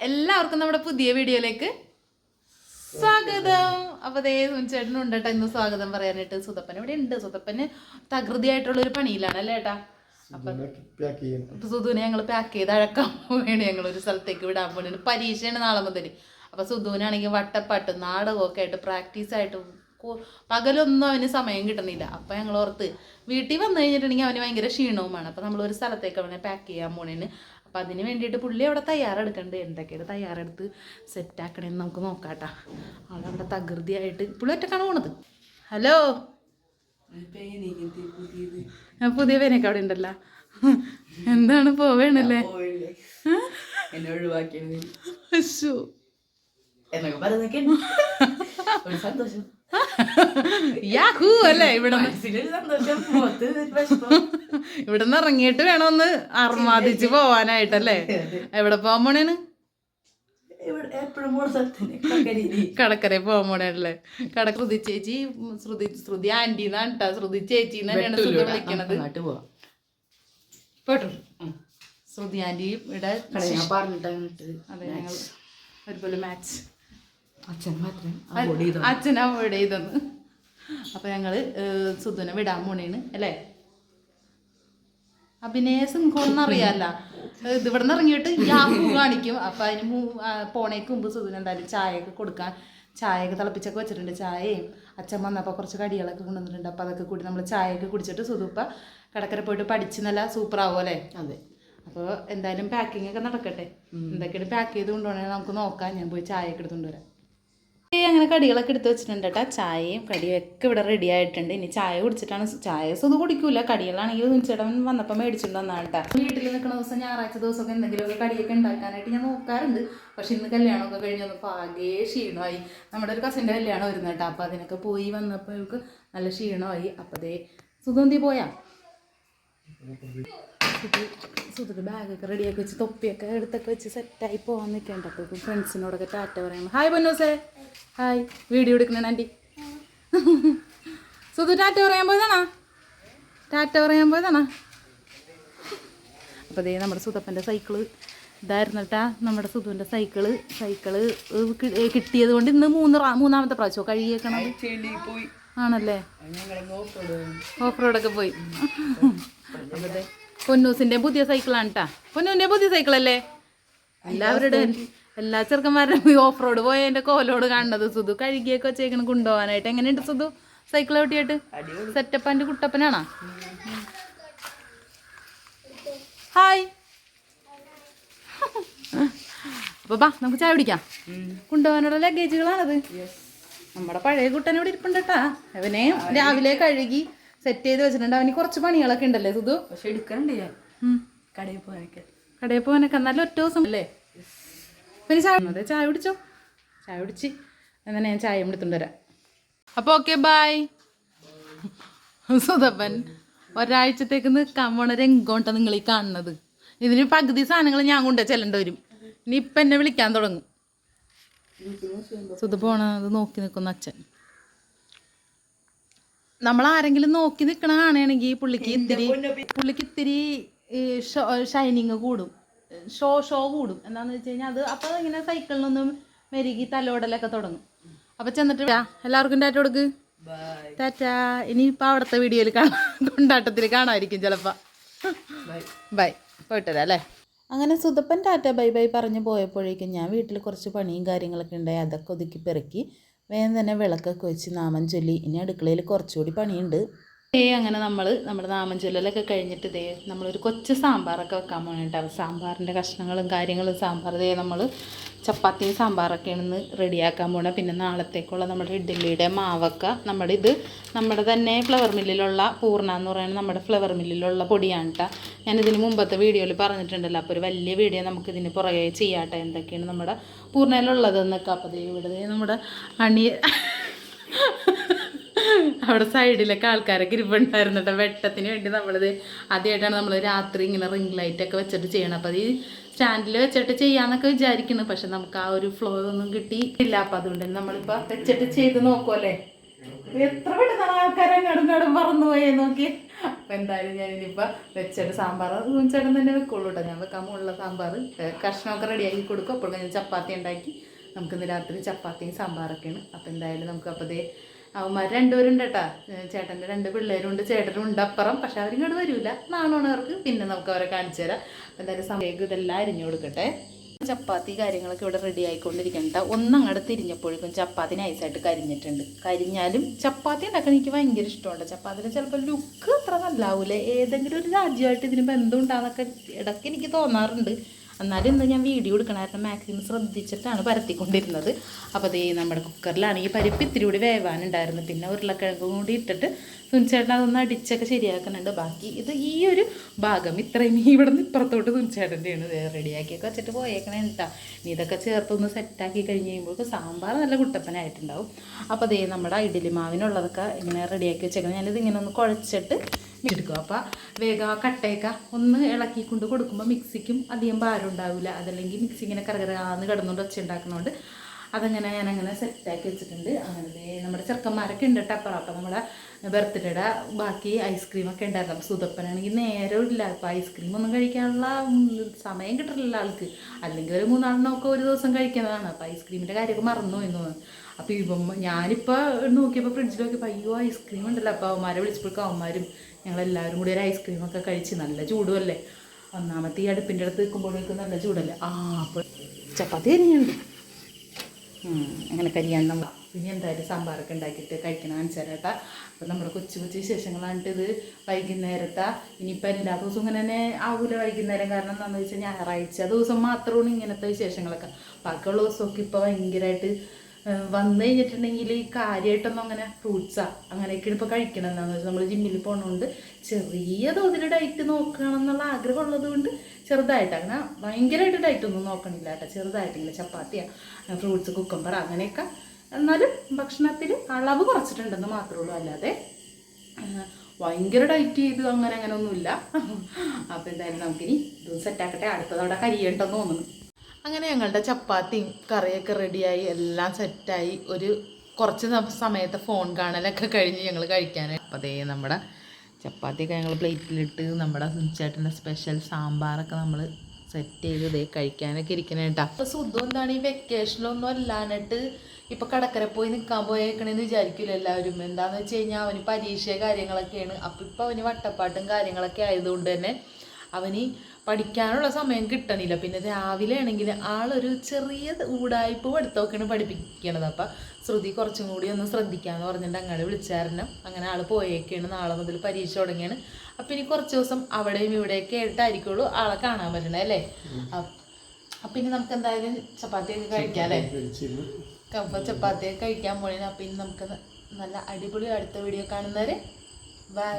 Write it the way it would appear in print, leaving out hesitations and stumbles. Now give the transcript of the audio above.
എല്ലാവർക്കും നമ്മുടെ പുതിയ വീഡിയോയിലേക്ക് സ്വാഗതം. അപ്പോൾ ദേ ചേട്ടനും ഉണ്ട് കേട്ടോ ഇന്ന് സ്വാഗതം പറയാനായിട്ട്. സുതപ്പൻ ഇവിടെ ഉണ്ട്. സുതപ്പന് തകൃതിയായിട്ടുള്ള ഒരു പണിയിലാണ് അല്ലേ ഏട്ടാ? അപ്പം സുധുവിനെ ഞങ്ങൾ പാക്ക് ചെയ്ത് അഴക്കാൻ വേണ്ടി ഞങ്ങൾ ഒരു സ്ഥലത്തേക്ക് വിടാൻ വേണ്ടി. പരീക്ഷയാണ് നാളെ മുതൽ. അപ്പോൾ സുധുവിനാണെങ്കിൽ വട്ടപ്പാട്ട് നാടകമൊക്കെ ആയിട്ട് പ്രാക്ടീസായിട്ട് പകലൊന്നും അവന് സമയം കിട്ടുന്നില്ല. അപ്പം ഞങ്ങൾ ഓർത്ത് വീട്ടിൽ വന്നു കഴിഞ്ഞിട്ടുണ്ടെങ്കിൽ അവന് ഭയങ്കര ക്ഷീണവുമാണ്. അപ്പം നമ്മളൊരു സ്ഥലത്തേക്ക് അവനെ പാക്ക് ചെയ്യാൻ പോണേന്. അപ്പം അതിന് വേണ്ടിയിട്ട് പുള്ളി അവിടെ തയ്യാറെടുക്കുന്നുണ്ട്. എന്തൊക്കെയാണ് തയ്യാറെടുത്ത് സെറ്റാക്കണേന്ന് നമുക്ക് നോക്കാട്ടാ. ആളവിടെ തകൃതിയായിട്ട് പുള്ളി ഒറ്റക്കാണ് പോണത്. ഹലോ, പുതിയ പേനൊക്കെ അവിടെ ഉണ്ടല്ലോ. എന്താണ് പോവേണല്ലേ? യാഹൂ അല്ലേ? ഇവിടുന്ന് ഇറങ്ങിയിട്ട് വേണമൊന്ന് അർമാദിച്ച് പോവാനായിട്ടല്ലേ? എവിടെ പോകാൻ പോണേന്? കടക്കര പോകാൻ പോണേല്ലേ? ശ്രുതി ചേച്ചി, ശ്രുതി ആന്റി എന്നാണ് കേട്ടോ. ശ്രുതി ചേച്ചി തന്നെയാണ് ശ്രുതി വിളിക്കണത്. പോട്ടോ. ശ്രുതി ആന്റി ഇവിടെ അതെ, ഞങ്ങൾ ഒരുപോലെ മാച്ച് അച്ഛൻ അവോയ്ഡ് ചെയ്തെന്ന്. അപ്പൊ ഞങ്ങള് സുധുനെ വിടാൻ പോണേണ് അല്ലേ? അഭിനയ സിംഹോന്ന് അറിയാല്ല. ഇത് ഇവിടെ നിന്ന് ഇറങ്ങിയിട്ട് യാഹൂ കാണിക്കും. അപ്പൊ അതിന് പോണേക്ക് മുമ്പ് സുധുന് എന്തായാലും ചായയൊക്കെ കൊടുക്കാൻ, ചായയൊക്കെ തിളപ്പിച്ചൊക്കെ വെച്ചിട്ടുണ്ട്. ചായയും അച്ഛൻ വന്നപ്പോൾ കുറച്ച് കടികളൊക്കെ കൊണ്ടുവന്നിട്ടുണ്ട്. അപ്പോൾ അതൊക്കെ കൂടി നമ്മൾ ചായയൊക്കെ കുടിച്ചിട്ട് സുധുപ്പ കടക്കര പോയിട്ട് പഠിച്ച് നല്ല സൂപ്പറാവും അല്ലേ? അതെ. അപ്പോൾ എന്തായാലും പാക്കിംഗ് ഒക്കെ നടക്കട്ടെ. എന്തൊക്കെയാണ് പാക്ക് ചെയ്ത് കൊണ്ടുപോകണമെങ്കിൽ നമുക്ക് നോക്കാം. ഞാൻ പോയി ചായയൊക്കെ എടുത്തുകൊണ്ട് വരാം. അങ്ങനെ കടികളൊക്കെ എടുത്ത് വെച്ചിട്ടുണ്ട് കേട്ടോ. ചായയും കടിയൊക്കെ ഇവിടെ റെഡി ആയിട്ടുണ്ട്. ഇനി ചായ കുടിച്ചിട്ടാണ്. ചായ സുധു കുടിക്കൂല. കടികളാണെങ്കിൽ ചേട്ടൻ വന്നപ്പോൾ മേടിച്ചിട്ട് വന്നാണ് കേട്ടോ. വീട്ടിൽ നിൽക്കുന്ന ദിവസം ഞായറാഴ്ച ദിവസമൊക്കെ എന്തെങ്കിലുമൊക്കെ കടിയൊക്കെ ഉണ്ടാക്കാനായിട്ട് ഞാൻ നോക്കാറുണ്ട്. പക്ഷെ ഇന്ന് കല്യാണമൊക്കെ കഴിഞ്ഞൊന്ന് ആകെ ക്ഷീണമായി. നമ്മുടെ ഒരു കസിൻ്റെ കല്യാണം വരുന്നത് കേട്ടോ. അപ്പോൾ അതിനൊക്കെ പോയി വന്നപ്പോഴേക്ക് നല്ല ക്ഷീണമായി. അപ്പോൾ അതേ സുഗന്ധി പോയാ സുധുക്ക് ബാഗൊക്കെ റെഡിയാക്കി വെച്ച് തൊപ്പിയൊക്കെ എടുത്തൊക്കെ വെച്ച് സെറ്റായി പോകാൻ നിൽക്കേണ്ട. അപ്പോൾ ഫ്രണ്ട്സിനോടൊക്കെ ടാറ്റ പറയുമ്പോൾ ഹായ് പൊന്നൂസേ. ഹായ്. വീഡിയോ എടുക്കണേ ആൻറ്റി. സുധു ടാറ്റ പറയാൻ പോയതാണോ? ടാറ്റ പറയാൻ പോയതാണോ? അപ്പോൾ അതേ നമ്മുടെ സുധപ്പൻ്റെ സൈക്കിള് ഇതായിരുന്നു കേട്ടാ. നമ്മുടെ സുധുവിൻ്റെ സൈക്കിള് കിട്ടിയത് കൊണ്ട് ഇന്ന് മൂന്നാമത്തെ പ്രാവശ്യമോ കഴുകിയേക്കണം ആണല്ലേ? ഓഫ് റോഡൊക്കെ പോയി. അതെ, പൊന്നൂസിൻ്റെ പുതിയ സൈക്കിളാണ് കേട്ടാ. പൊന്നൂൻ്റെ പുതിയ സൈക്കിളല്ലേ? എല്ലാവരുടെ എല്ലാ ചെറുക്കന്മാരുടെ ഓഫ് റോഡ് പോയ എൻ്റെ കോലോട് കാണുന്നത്. സുധു കഴുകിയൊക്കെ വെച്ചേക്കണം കൊണ്ടുപോകാനായിട്ട്. എങ്ങനെയുണ്ട് സുധു സൈക്കിൾ ഓട്ടിയിട്ട്? സെറ്റപ്പ് ആൻഡ് കുട്ടപ്പനാണോ? ഹായ്. അപ്പോൾ ബാ നമുക്ക് ചായ പിടിക്കാം. കൊണ്ടുപോകാനുള്ള ലഗേജുകളാണത്. നമ്മുടെ പഴയ കുട്ടൻ ഇവിടെ ഇരിപ്പുണ്ട് കേട്ടാ. അവനെ രാവിലെ കഴുകി സെറ്റ് ചെയ്ത് വെച്ചിട്ടുണ്ട്. അവന് കുറച്ച് പണികളൊക്കെ ഉണ്ടല്ലേ സുധു? പക്ഷെ എടുക്കണ്ടേ കടയിൽ പോകാനൊക്കെ എന്നാലും ഒറ്റ ദിവസം അല്ലേ? പിന്നെ ചായ അതെ ചായ കുടിച്ചോ. ചായ കുടിച്ച് എന്നാൽ ഞാൻ ചായ എടുത്തുകൊണ്ട് വരാം. അപ്പോൾ ഓക്കെ ബൈ. സുധപ്പൻ ഒരാഴ്ചത്തേക്ക് നിൽക്കാൻ പോണ രംഗോണ്ടാണ് നിങ്ങൾ ഈ കാണുന്നത്. ഇതിന് പകുതി സാധനങ്ങൾ ഞാൻ കൊണ്ടു ചെല്ലേണ്ടി വരും. ഇനി ഇപ്പം എന്നെ വിളിക്കാൻ തുടങ്ങും. സുധ പോണത് നോക്കി നിൽക്കുന്ന അച്ഛൻ. നമ്മൾ ആരെങ്കിലും നോക്കി നിൽക്കണ കാണുകയാണെങ്കിൽ പുള്ളിക്ക് ഇത്തിരി ഷൈനിങ് കൂടും, ഷോ കൂടും. എന്താണെന്ന് വെച്ച് കഴിഞ്ഞാൽ അത് അപ്പോൾ ഇങ്ങനെ സൈക്കിളിനൊന്നും മെരുകി തലോടലൊക്കെ തുടങ്ങും. അപ്പോൾ ചെന്നിട്ട് എല്ലാവർക്കും ടാറ്റ കൊടുക്ക്. ടാറ്റ. ഇനിയിപ്പോൾ അവിടുത്തെ വീഡിയോയിൽ കൊണ്ടാട്ടത്തിൽ കാണാമായിരിക്കും ചിലപ്പോൾ. ബൈ. പോയിട്ടരാ അല്ലേ? അങ്ങനെ സുധപ്പൻ ടാറ്റ ബൈ ബൈ പറഞ്ഞ് പോയപ്പോഴേക്കും ഞാൻ വീട്ടിൽ കുറച്ച് പണിയും കാര്യങ്ങളൊക്കെ ഉണ്ടായി. അതൊക്കെ ഒതുക്കി പെറുക്കി വേഗം തന്നെ വിളക്കൊക്കെ വെച്ച് നാമം ചൊല്ലി. ഇനി അടുക്കളയിൽ കുറച്ചുകൂടി പണിയുണ്ട്. അങ്ങനെ നമ്മുടെ നാമം ചൊല്ലലൊക്കെ കഴിഞ്ഞിട്ട് ഇതേ നമ്മളൊരു കൊച്ചു സാമ്പാറൊക്കെ വെക്കാൻ പോകണേട്ടോ. സാമ്പാറിൻ്റെ കഷ്ണങ്ങളും കാര്യങ്ങളും സാമ്പാർ ഇതേ നമ്മൾ ചപ്പാത്തിയും സാമ്പാറൊക്കെയാണ് ഇന്ന് റെഡിയാക്കാൻ പോകണം. പിന്നെ നാളത്തേക്കുള്ള നമ്മുടെ ഇഡ്ഡലിയുടെ മാവൊക്കെ നമ്മുടെ തന്നെ ഫ്ലവർ മില്ലിലുള്ള പൂർണ്ണ എന്ന് പറയുന്നത് നമ്മുടെ ഫ്ലവർ മില്ലിലുള്ള പൊടിയാണ് കേട്ടോ. ഞാനിതിന് മുമ്പത്തെ വീഡിയോയിൽ പറഞ്ഞിട്ടുണ്ടല്ലോ. അപ്പോൾ ഒരു വലിയ വീഡിയോ നമുക്കിതിന് പുറകെ ചെയ്യാട്ടെ എന്തൊക്കെയാണ് നമ്മുടെ പൂർണ്ണയിലുള്ളതെന്നൊക്കെ. അപ്പോൾ ഇവിടെ നമ്മുടെ അവിടെ സൈഡിലൊക്കെ ആൾക്കാരൊക്കെ ഇരിപ്പുണ്ടായിരുന്നു കേട്ടോ. വെട്ടത്തിന് വേണ്ടി നമ്മളിത് ആദ്യമായിട്ടാണ് നമ്മൾ രാത്രി ഇങ്ങനെ റിംഗ് ലൈറ്റൊക്കെ വെച്ചിട്ട് ചെയ്യണം. അപ്പോൾ അത് ഈ സ്റ്റാൻഡിൽ വെച്ചിട്ട് ചെയ്യാമെന്നൊക്കെ വിചാരിക്കുന്നു. പക്ഷെ നമുക്ക് ആ ഒരു ഫ്ലോ ഒന്നും കിട്ടിയില്ല. അപ്പോൾ അതുകൊണ്ട് തന്നെ നമ്മളിപ്പോൾ വെച്ചിട്ട് ചെയ്ത് നോക്കുമല്ലേ. എത്ര പെട്ടെന്നാണ് ആൾക്കാരെ അങ്ങടും മറന്നു പോയേ നോക്കി. അപ്പം എന്തായാലും ഞാനിനിപ്പോൾ വെച്ചിട്ട് സാമ്പാർ ചേട്ടൻ തന്നെ വെക്കുള്ളൂ കേട്ടോ. ഞാൻ വെക്കാൻ മുകളിലുള്ള സാമ്പാർ കഷ്ണമൊക്കെ റെഡിയാക്കി കൊടുക്കും. അപ്പോൾ ഞാൻ ചപ്പാത്തി ഉണ്ടാക്കി. നമുക്കിന്ന് രാത്രി ചപ്പാത്തിയും സാമ്പാറൊക്കെയാണ്. അപ്പോൾ എന്തായാലും നമുക്ക് അപ്പോൾ ദേ അവന്മാർ രണ്ടുപേരുണ്ട് കേട്ടോ. ചേട്ടൻ്റെ 2 പിള്ളേരുണ്ട്, ചേട്ടനും ഉണ്ട് അപ്പുറം. പക്ഷെ അവരിങ്ങോട്ട് വരില്ല, നാണമാണ് അവർക്ക്. പിന്നെ നമുക്ക് അവരെ കാണിച്ചു തരാം. അപ്പോൾ എന്തായാലും സമയം ഇതെല്ലാം അരിഞ്ഞു കൊടുക്കട്ടെ. ചപ്പാത്തി കാര്യങ്ങളൊക്കെ ഇവിടെ റെഡി ആയിക്കൊണ്ടിരിക്കണ്ട. ഒന്നങ്ങോട്ട് തിരിഞ്ഞപ്പോഴേക്കും ചപ്പാത്തി നൈസായിട്ട് കരിഞ്ഞിട്ടുണ്ട്. കരിഞ്ഞാലും ചപ്പാത്തി ഉണ്ടാക്കാൻ എനിക്ക് ഭയങ്കര ഇഷ്ടമുണ്ട്. ചപ്പാത്തിൻ്റെ ചിലപ്പോൾ ലുക്ക് അത്ര നല്ലാവൂല. ഏതെങ്കിലും ഒരു രാജ്യമായിട്ട് ഇതിന് ബന്ധം ഉണ്ടാകുന്നൊക്കെ ഇടയ്ക്ക് എനിക്ക് തോന്നാറുണ്ട്. എന്നാലും ഇന്ന് ഞാൻ വീഡിയോ എടുക്കണമായിരുന്നു, മാക്സിമം ശ്രദ്ധിച്ചിട്ടാണ് പരത്തിക്കൊണ്ടിരുന്നത്. അപ്പോൾ അതേ നമ്മുടെ കുക്കറിലാണെങ്കിൽ പരിപ്പ് ഇത്തിരി കൂടി വേവാനുണ്ടായിരുന്നു. പിന്നെ ഉരുളക്കിഴങ്ങും കൂടി ഇട്ടിട്ട് തുഞ്ചേട്ടൻ അതൊന്ന് അടിച്ചൊക്കെ ശരിയാക്കുന്നുണ്ട്. ബാക്കി ഇത് ഈ ഒരു ഭാഗം ഇത്രയും ഇവിടെ നിന്ന് ഇപ്പുറത്തോട്ട് തുഞ്ചേട്ടൻ്റെയാണ് റെഡിയാക്കിയൊക്കെ വെച്ചിട്ട് പോയേക്കണേ കേട്ടോ. ഇനി ഇതൊക്കെ ചേർത്തൊന്ന് സെറ്റാക്കി കഴിഞ്ഞ് കഴിയുമ്പോൾ സാമ്പാർ നല്ല കുട്ടപ്പനായിട്ടുണ്ടാവും. അപ്പോൾ അതേ നമ്മുടെ ഇഡ്ഡലി മാവിനുള്ളതൊക്കെ ഇങ്ങനെ റെഡിയാക്കി വെച്ചേക്കണം. ഞാനിത് ഇങ്ങനെ ഒന്ന് കുഴച്ചിട്ട് എടുക്കും. അപ്പോൾ വേഗം ആ കട്ടയൊക്കെ ഒന്ന് ഇളക്കിക്കൊണ്ട് കൊടുക്കുമ്പോൾ മിക്സിക്കും അധികം ഭാരം ഉണ്ടാവില്ല. അതല്ലെങ്കിൽ മിക്സി ഇങ്ങനെ കരകരാന്ന് കിടന്നുകൊണ്ട് ഒച്ച ഉണ്ടാക്കുന്നതുകൊണ്ട് അതങ്ങനെ ഞാനങ്ങനെ സെറ്റാക്കി വെച്ചിട്ടുണ്ട്. അങ്ങനെ നമ്മുടെ ചെറുക്കന്മാരൊക്കെ ഉണ്ട് കേട്ടോ അപ്പുറം. അപ്പോൾ നമ്മുടെ ബർത്ത്ഡേയുടെ ബാക്കി ഐസ്ക്രീമൊക്കെ ഉണ്ടായിരുന്നു. അപ്പോൾ സുതപ്പനാണെങ്കിൽ നേരമില്ല. അപ്പോൾ ഐസ്ക്രീം ഒന്നും കഴിക്കാനുള്ള സമയം കിട്ടില്ല ആൾക്ക്. അല്ലെങ്കിൽ ഒരു 3 നാളിനൊക്കെ ഒരു ദിവസം കഴിക്കുന്നതാണ്. അപ്പോൾ ഐസ്ക്രീമിൻ്റെ കാര്യമൊക്കെ മറന്നു എന്ന് തോന്നുന്നു. അപ്പോൾ ഇപ്പം ഞാനിപ്പോൾ നോക്കിയപ്പോൾ ഫ്രിഡ്ജിൽ നോക്കിയപ്പോൾ അയ്യോ ഐസ്ക്രീം ഉണ്ടല്ലോ. അപ്പോൾ അവന്മാരെ വിളിച്ചപ്പോഴേക്കും അവന്മാരും ഞങ്ങളെല്ലാവരും കൂടി ഒരു ഐസ്ക്രീമൊക്കെ കഴിച്ച്. നല്ല ചൂടുമല്ലേ, ഒന്നാമത്തെ ഈ അടുപ്പിൻ്റെ അടുത്ത് നിൽക്കുമ്പോഴേക്കും നല്ല ചൂടല്ലേ. അപ്പോൾ ചപ്പാത്തി കരിയുണ്ട്, അങ്ങനെ കരിയാൻ നമ്മൾ പിന്നെ എന്തായാലും സാമ്പാറൊക്കെ ഉണ്ടാക്കിയിട്ട് കഴിക്കണം കാണിച്ചാലേട്ടാ. അപ്പോൾ നമ്മുടെ കൊച്ചു കൊച്ചു വിശേഷങ്ങളാണിട്ട് ഇത്. വൈകുന്നേരത്തെ ഇനിയിപ്പോൾ എല്ലാ ദിവസവും ഇങ്ങനെ തന്നെ ആവൂല വൈകുന്നേരം. കാരണം എന്താണെന്ന് വെച്ചാൽ ഞായറാഴ്ച ദിവസം മാത്രമാണ് ഇങ്ങനത്തെ വിശേഷങ്ങളൊക്കെ. ബാക്കിയുള്ള ദിവസമൊക്കെ ഇപ്പോൾ ഭയങ്കരമായിട്ട് വന്നു കഴിഞ്ഞിട്ടുണ്ടെങ്കിൽ കാര്യമായിട്ടൊന്നും അങ്ങനെ ഫ്രൂട്ട്സാ അങ്ങനെയൊക്കെയാണ് ഇപ്പോൾ കഴിക്കണം. എന്താണെന്ന് വെച്ചാൽ നമ്മൾ ജിമ്മിൽ പോകുന്നതുകൊണ്ട് ചെറിയ തോതിൽ ഡയറ്റ് നോക്കണം എന്നുള്ള ആഗ്രഹം ഉള്ളത് കൊണ്ട് ചെറുതായിട്ട്, അങ്ങനെ ഭയങ്കരമായിട്ട് ഡയറ്റൊന്നും നോക്കണില്ല കേട്ടോ. ചെറുതായിട്ട് ഇങ്ങനെ ചപ്പാത്തിയാ, ഫ്രൂട്ട്സ്, കുക്കമ്പർ അങ്ങനെയൊക്കെ. എന്നാലും ഭക്ഷണത്തിൽ അളവ് കുറച്ചിട്ടുണ്ടെന്ന് മാത്രമേ ഉള്ളൂ. അല്ലാതെ ഭയങ്കര ഡയറ്റ് ചെയ്ത് അങ്ങനെ ഒന്നുമില്ല. അപ്പോൾ എന്തായാലും നമുക്കിനി ഇത് സെറ്റാക്കട്ടെ. അടുത്തതവിടെ കരിയുണ്ടെന്ന് തോന്നുന്നു. അങ്ങനെ ഞങ്ങളുടെ ചപ്പാത്തിയും കറിയൊക്കെ റെഡിയായി, എല്ലാം സെറ്റായി. ഒരു കുറച്ച് സമയത്ത് ഫോൺ കാണലൊക്കെ കഴിഞ്ഞ് ഞങ്ങൾ കഴിക്കാനായി. അപ്പോൾ അതേ നമ്മുടെ ചപ്പാത്തിയൊക്കെ ഞങ്ങൾ പ്ലേറ്റിലിട്ട് നമ്മുടെ ചേട്ടൻ്റെ സ്പെഷ്യൽ സാമ്പാറൊക്കെ നമ്മൾ സെറ്റ് ചെയ്ത് ഇതേ കഴിക്കാനൊക്കെ ഇരിക്കണേ കേട്ടോ. അപ്പോൾ സുധു എന്താണ് ഈ വെക്കേഷനിലൊന്നും അല്ലാന്നിട്ട് ഇപ്പോൾ കടക്കര പോയി നിൽക്കാൻ പോയേക്കണേന്ന് വിചാരിക്കില്ല എല്ലാവരും. എന്താണെന്ന് വെച്ച് കഴിഞ്ഞാൽ അവന് പരീക്ഷ കാര്യങ്ങളൊക്കെയാണ്. അപ്പോൾ ഇപ്പോൾ അവന് വട്ടപ്പാട്ടും കാര്യങ്ങളൊക്കെ ആയതുകൊണ്ട് തന്നെ അവന് പഠിക്കാനുള്ള സമയം കിട്ടണില്ല. പിന്നെ രാവിലെ ആണെങ്കിൽ ആളൊരു ചെറിയ ഊടായ്പ പഠിത്തമൊക്കെയാണ് പഠിപ്പിക്കണത്. അപ്പം ശ്രുതി കുറച്ചും കൂടി ഒന്ന് ശ്രദ്ധിക്കാമെന്ന് പറഞ്ഞിട്ട് അങ്ങോട്ട് വിളിച്ചായിരുന്നു. അങ്ങനെ ആൾ പോയേക്കാണ്. നാളെ മുതൽ പരീക്ഷ തുടങ്ങിയാണ്. അപ്പം ഇനി കുറച്ച് ദിവസം അവിടെയും ഇവിടെയൊക്കെ ആയിട്ടായിരിക്കുള്ളൂ ആളെ കാണാൻ പറ്റണേ അല്ലേ. അപ്പം ഇനി നമുക്ക് എന്തായാലും ചപ്പാത്തിയൊക്കെ കഴിക്കാം അല്ലേ. അപ്പോൾ ചപ്പാത്തിയൊക്കെ കഴിക്കാൻ പോണേ. അപ്പം ഇനി നമുക്ക് നല്ല അടിപൊളി അടുത്ത വീഡിയോ കാണുന്നവരെ ബൈ.